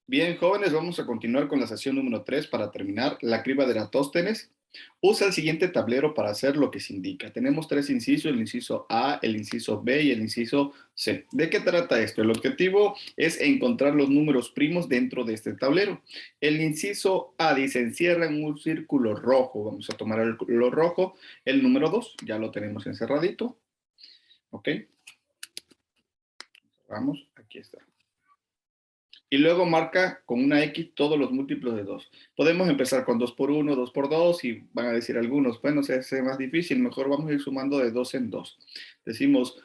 Bien, jóvenes, vamos a continuar con la sesión número 3 para terminar la criba de Eratóstenes. Usa el siguiente tablero para hacer lo que se indica. Tenemos tres incisos, el inciso A, el inciso B y el inciso C. ¿De qué trata esto? El objetivo es encontrar los números primos dentro de este tablero. El inciso A dice, encierra en un círculo rojo. Vamos a tomar el color rojo. El número 2, ya lo tenemos encerradito. ¿Ok? Vamos, aquí está. Y luego marca con una X todos los múltiplos de 2. Podemos empezar con 2 por 1, 2 por 2 y van a decir algunos, bueno, se hace más difícil, mejor vamos a ir sumando de 2 en 2. Decimos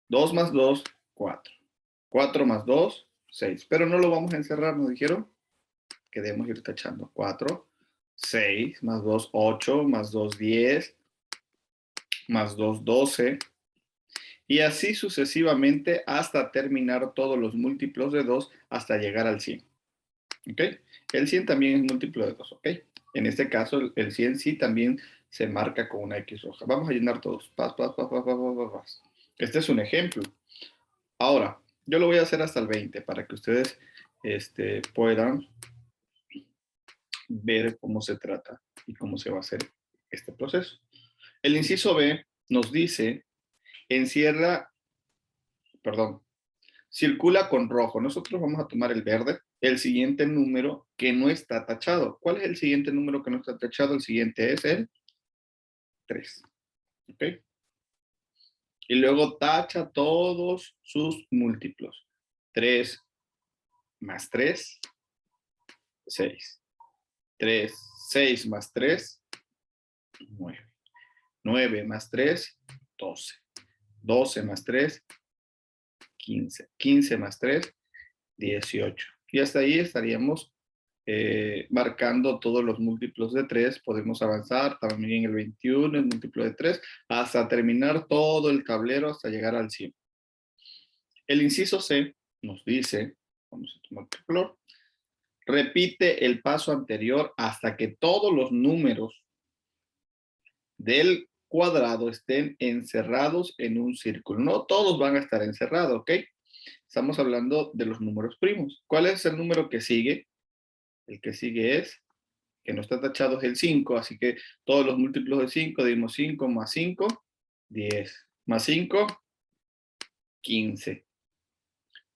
2 más 2, 4. 4 más 2, 6. Pero no lo vamos a encerrar, nos dijeron que debemos ir tachando. 4, 6, más 2, 8, más 2, 10, más 2, 12. Y así sucesivamente hasta terminar todos los múltiplos de 2 hasta llegar al 100. ¿Ok? El 100 también es múltiplo de 2, ¿ok? En este caso, el 100 sí también se marca con una X roja. Vamos a llenar todos. Paz, paz, paz, paz, paz, paz, paz. Este es un ejemplo. Ahora, yo lo voy a hacer hasta el 20 para que ustedes puedan ver cómo se trata y cómo se va a hacer este proceso. El inciso B nos dice, circula con rojo. Nosotros vamos a tomar el verde, el siguiente número que no está tachado. ¿Cuál es el siguiente número que no está tachado? El siguiente es el 3. ¿Ok? Y luego tacha todos sus múltiplos. 3 más 3, 6. 3, 6 más 3, 9. 9 más 3, 12. 12 más 3, 15. 15 más 3, 18. Y hasta ahí estaríamos marcando todos los múltiplos de 3. Podemos avanzar también en el 21, el múltiplo de 3, hasta terminar todo el tablero hasta llegar al 100. El inciso C nos dice, vamos a tomar otro color, repite el paso anterior hasta que todos los números del cuadrado estén encerrados en un círculo. No todos van a estar encerrados, ¿ok? Estamos hablando de los números primos. ¿Cuál es el número que sigue? El que sigue es, que no está tachado, es el 5, así que todos los múltiplos de 5, dimos 5 más 5, 10, más 5, 15,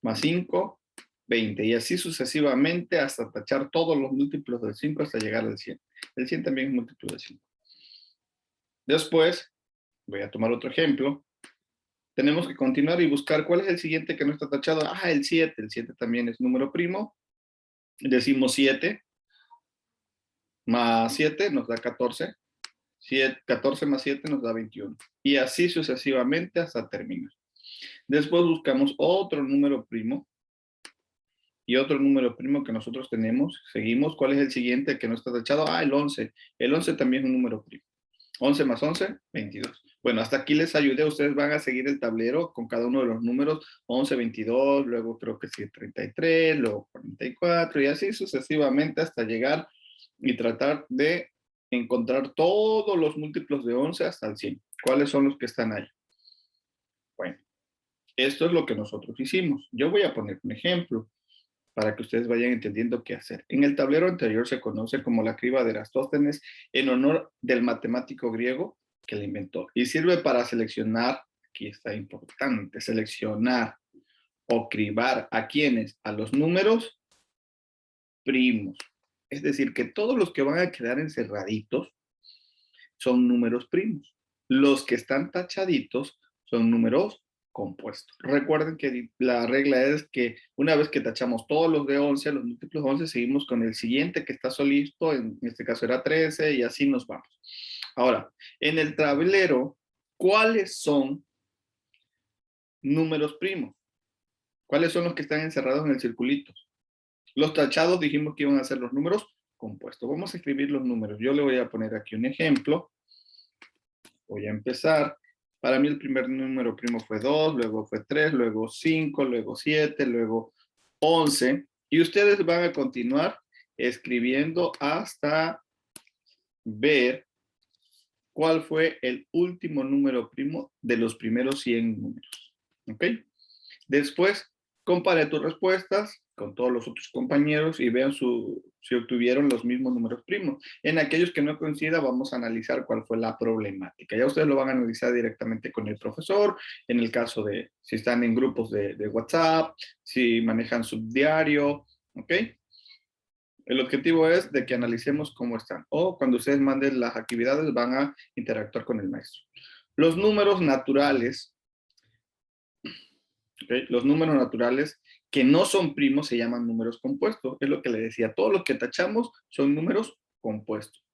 más 5, 20, y así sucesivamente hasta tachar todos los múltiplos del 5 hasta llegar al 100. El 100 también es múltiplo de 5. Después, voy a tomar otro ejemplo. Tenemos que continuar y buscar cuál es el siguiente que no está tachado. Ah, el 7. El 7 también es número primo. Decimos 7 más 7 nos da 14. 14 más 7 nos da 21. Y así sucesivamente hasta terminar. Después buscamos otro número primo. Y otro número primo que nosotros tenemos. Seguimos. ¿Cuál es el siguiente que no está tachado? Ah, el 11. El 11 también es un número primo. 11 más 11, 22. Bueno, hasta aquí les ayudé. Ustedes van a seguir el tablero con cada uno de los números. 11, 22, luego creo que sí, 33, luego 44 y así sucesivamente hasta llegar y tratar de encontrar todos los múltiplos de 11 hasta el 100. ¿Cuáles son los que están ahí? Bueno, esto es lo que nosotros hicimos. Yo voy a poner un ejemplo para que ustedes vayan entendiendo qué hacer. En el tablero anterior se conoce como la criba de Eratóstenes en honor del matemático griego que la inventó y sirve para seleccionar, aquí está importante, seleccionar o cribar a quienes, a los números primos. Es decir, que todos los que van a quedar encerraditos son números primos. Los que están tachaditos son números compuestos. Recuerden que la regla es que una vez que tachamos todos los de 11, los múltiplos de 11, seguimos con el siguiente que está solito, en este caso era 13, y así nos vamos. Ahora, en el tablero, ¿cuáles son números primos? ¿Cuáles son los que están encerrados en el circulito? Los tachados dijimos que iban a ser los números compuestos. Vamos a escribir los números. Yo le voy a poner aquí un ejemplo. Voy a empezar. Para mí el primer número primo fue 2, luego fue 3, luego 5, luego 7, luego 11. Y ustedes van a continuar escribiendo hasta ver cuál fue el último número primo de los primeros 100 números. ¿Ok? Después, compare tus respuestas con todos los otros compañeros y vean si obtuvieron los mismos números primos. En aquellos que no coincida, vamos a analizar cuál fue la problemática. Ya ustedes lo van a analizar directamente con el profesor, en el caso de si están en grupos de WhatsApp, si manejan subdiario, ¿ok? El objetivo es de que analicemos cómo están. O cuando ustedes manden las actividades, van a interactuar con el maestro. Los números naturales, ¿okay? Los números naturales que no son primos se llaman números compuestos. Es lo que le decía. Todos los que tachamos son números compuestos.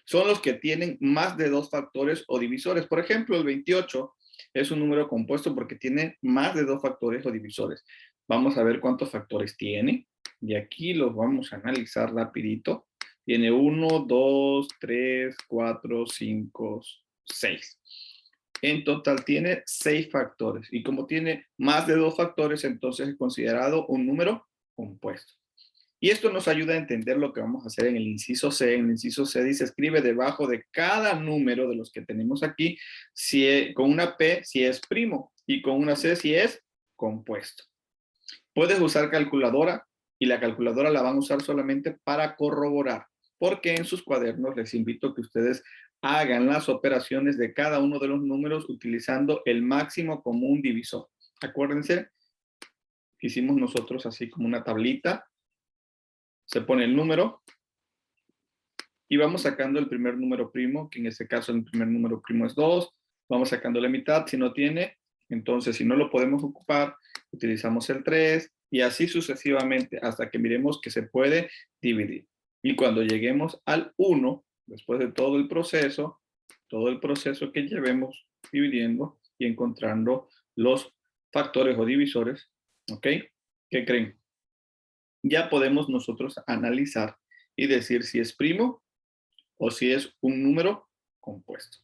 Son los que tienen más de 2 factores o divisores. Por ejemplo, el 28 es un número compuesto porque tiene más de 2 factores o divisores. Vamos a ver cuántos factores tiene. Y aquí los vamos a analizar rapidito. Tiene 1, 2, 3, 4, 5, 6. En total tiene 6 factores. Y como tiene más de 2 factores, entonces es considerado un número compuesto. Y esto nos ayuda a entender lo que vamos a hacer en el inciso C. En el inciso C dice, escribe debajo de cada número de los que tenemos aquí, con una P si es primo y con una C si es compuesto. Puedes usar calculadora y la calculadora la van a usar solamente para corroborar, porque en sus cuadernos les invito a que ustedes hagan las operaciones de cada uno de los números utilizando el máximo común divisor. Acuérdense, hicimos nosotros así como una tablita. Se pone el número y vamos sacando el primer número primo, que en este caso el primer número primo es 2. Vamos sacando la mitad. Si no tiene, entonces si no lo podemos ocupar, utilizamos el 3 y así sucesivamente hasta que miremos que se puede dividir. Y cuando lleguemos al 1, después de todo el proceso que llevemos dividiendo y encontrando los factores o divisores, ¿ok? ¿Qué creen? Ya podemos nosotros analizar y decir si es primo o si es un número compuesto.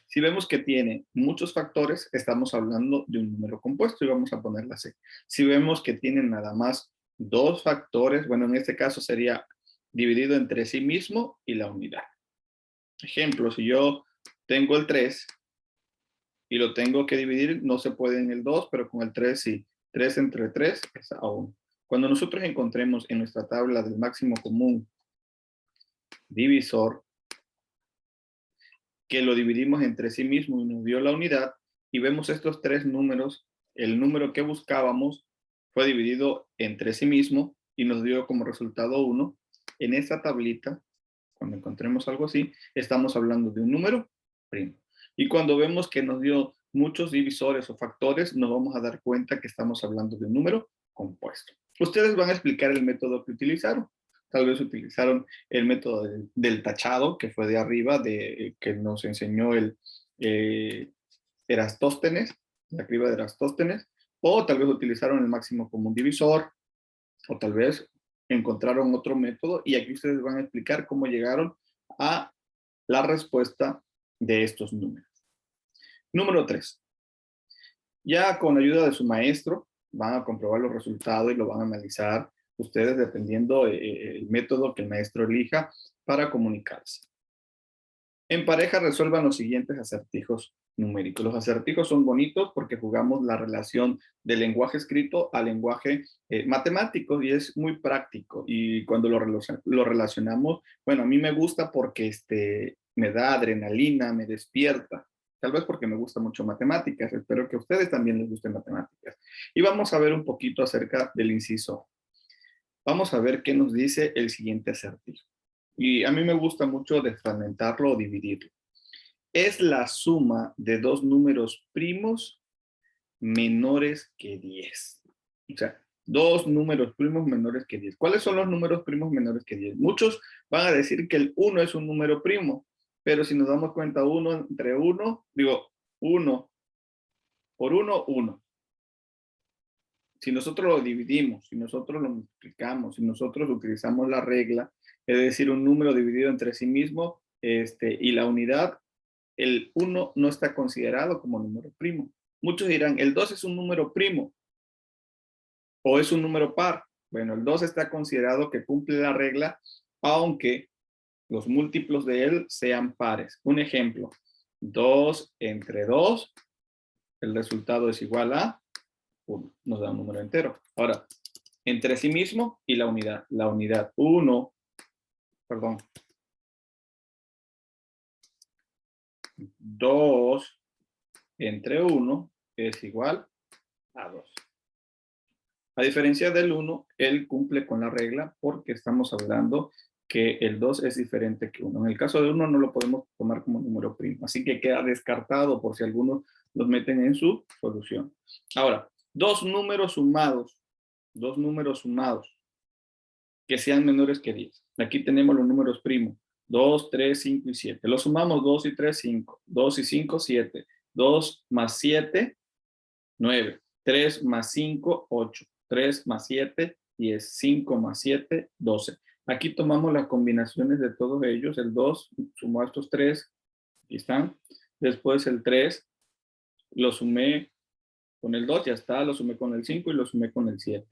Si vemos que tiene muchos factores, estamos hablando de un número compuesto y vamos a ponerla C. Si vemos que tiene nada más 2 factores, bueno, en este caso sería dividido entre sí mismo y la unidad. Ejemplo, si yo tengo el 3 y lo tengo que dividir, no se puede en el 2, pero con el 3 sí. 3 entre 3 es a 1. Cuando nosotros encontremos en nuestra tabla del máximo común divisor, que lo dividimos entre sí mismo y nos dio la unidad, y vemos estos 3 números, el número que buscábamos fue dividido entre sí mismo y nos dio como resultado 1. En esta tablita, cuando encontremos algo así, estamos hablando de un número primo. Y cuando vemos que nos dio muchos divisores o factores, nos vamos a dar cuenta que estamos hablando de un número compuesto. Ustedes van a explicar el método que utilizaron. Tal vez utilizaron el método del tachado, que fue de arriba, que nos enseñó el Erastóstenes, la criba de Erastóstenes, o tal vez utilizaron el máximo común divisor, o tal vez encontraron otro método, y aquí ustedes van a explicar cómo llegaron a la respuesta de estos números. Número 3. Ya con ayuda de su maestro, van a comprobar los resultados y lo van a analizar ustedes dependiendo el método que el maestro elija para comunicarse. En pareja resuelvan los siguientes acertijos numéricos. Los acertijos son bonitos porque jugamos la relación del lenguaje escrito al lenguaje matemático y es muy práctico. Y cuando lo relacionamos, bueno, a mí me gusta porque me da adrenalina, me despierta. Tal vez porque me gusta mucho matemáticas. Espero que a ustedes también les gusten matemáticas. Y vamos a ver un poquito acerca del inciso. Vamos a ver qué nos dice el siguiente acertijo. Y a mí me gusta mucho desfragmentarlo o dividirlo. Es la suma de 2 números primos menores que 10. O sea, 2 números primos menores que 10. ¿Cuáles son los números primos menores que 10? Muchos van a decir que el 1 es un número primo, pero si nos damos cuenta, 1 entre 1, digo, 1 por 1, 1. Si nosotros lo dividimos, si nosotros lo multiplicamos, si nosotros utilizamos la regla, es decir, un número dividido entre sí mismo y la unidad, el 1 no está considerado como número primo. Muchos dirán, el 2 es un número primo o es un número par. Bueno, el 2 está considerado que cumple la regla, aunque los múltiplos de él sean pares. Un ejemplo, 2 entre 2, el resultado es igual a 1. Nos da un número entero. Ahora, entre sí mismo y la unidad. La unidad 1, perdón, 2 entre 1 es igual a 2. A diferencia del 1, él cumple con la regla porque estamos hablando que el 2 es diferente que 1. En el caso de 1 no lo podemos tomar como número primo, así que queda descartado por si algunos los meten en su solución. Ahora, dos números sumados que sean menores que 10. Aquí tenemos los números primos, 2, 3, 5 y 7. Los sumamos 2 y 3, 5. 2 y 5, 7. 2 más 7, 9. 3 más 5, 8. 3 más 7, 10. 5 más 7, 12. Aquí tomamos las combinaciones de todos ellos. El 2 sumó a estos 3. Aquí están. Después el 3 lo sumé con el 2, ya está. Lo sumé con el 5 y lo sumé con el 7.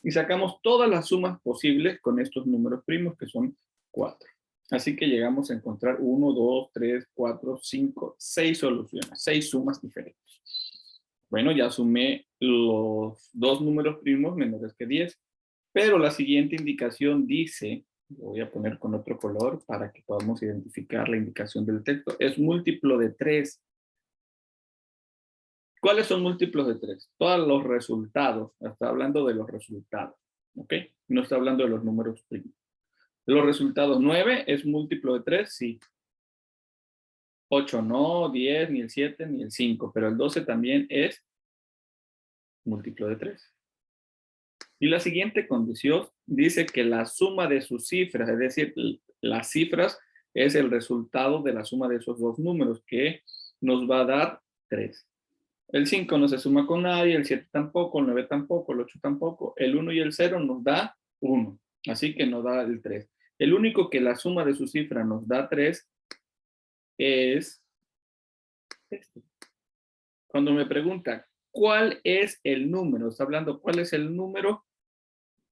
Y sacamos todas las sumas posibles con estos números primos, que son 4. Así que llegamos a encontrar 1, 2, 3, 4, 5, 6 soluciones, 6 sumas diferentes. Bueno, ya sumé los dos números primos menores que 10, pero la siguiente indicación dice, lo voy a poner con otro color para que podamos identificar la indicación del texto, es múltiplo de 3. ¿Cuáles son múltiplos de 3? Todos los resultados. Está hablando de los resultados. ¿Ok? No está hablando de los números primos. Los resultados, 9 es múltiplo de 3, sí. 8 no, 10, ni el 7, ni el 5. Pero el 12 también es múltiplo de 3. Y la siguiente condición dice que la suma de sus cifras, es decir, las cifras es el resultado de la suma de esos dos números, que nos va a dar 3. El 5 no se suma con nadie, el 7 tampoco, el 9 tampoco, el 8 tampoco. El 1 y el 0 nos da 1, así que nos da el 3. El único que la suma de su cifra nos da 3 es este. Cuando me pregunta, ¿cuál es el número? Está hablando, ¿cuál es el número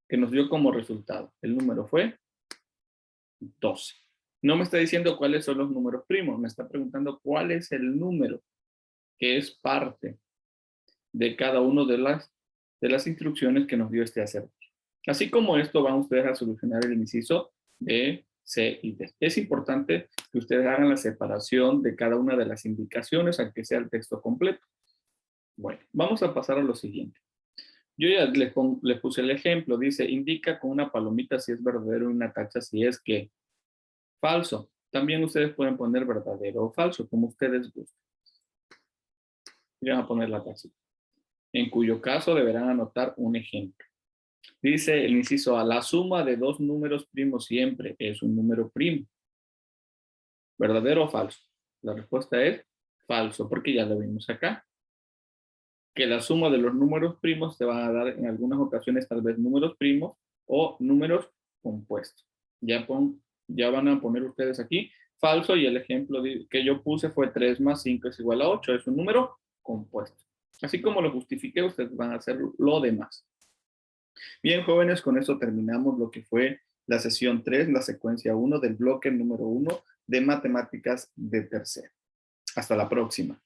que nos dio como resultado? El número fue 12. No me está diciendo cuáles son los números primos, me está preguntando cuál es el número que es parte de cada una de las instrucciones que nos dio este acertijo. Así como esto, van ustedes a solucionar el inciso B, C y D. Es importante que ustedes hagan la separación de cada una de las indicaciones, aunque sea el texto completo. Bueno, vamos a pasar a lo siguiente. Yo ya les puse el ejemplo, dice, indica con una palomita si es verdadero y una tacha si es que falso. También ustedes pueden poner verdadero o falso, como ustedes gusten. Y van a poner la tachita, en cuyo caso deberán anotar un ejemplo. Dice el inciso A, la suma de dos números primos siempre es un número primo. ¿Verdadero o falso? La respuesta es falso, porque ya lo vimos acá. Que la suma de los números primos te van a dar en algunas ocasiones tal vez números primos o números compuestos. Ya van a poner ustedes aquí falso, y el ejemplo que yo puse fue 3 más 5 es igual a 8. Es un número compuesto. Así como lo justifiqué, ustedes van a hacer lo demás. Bien, jóvenes, con esto terminamos lo que fue la sesión 3, la secuencia 1 del bloque número 1 de matemáticas de tercero. Hasta la próxima.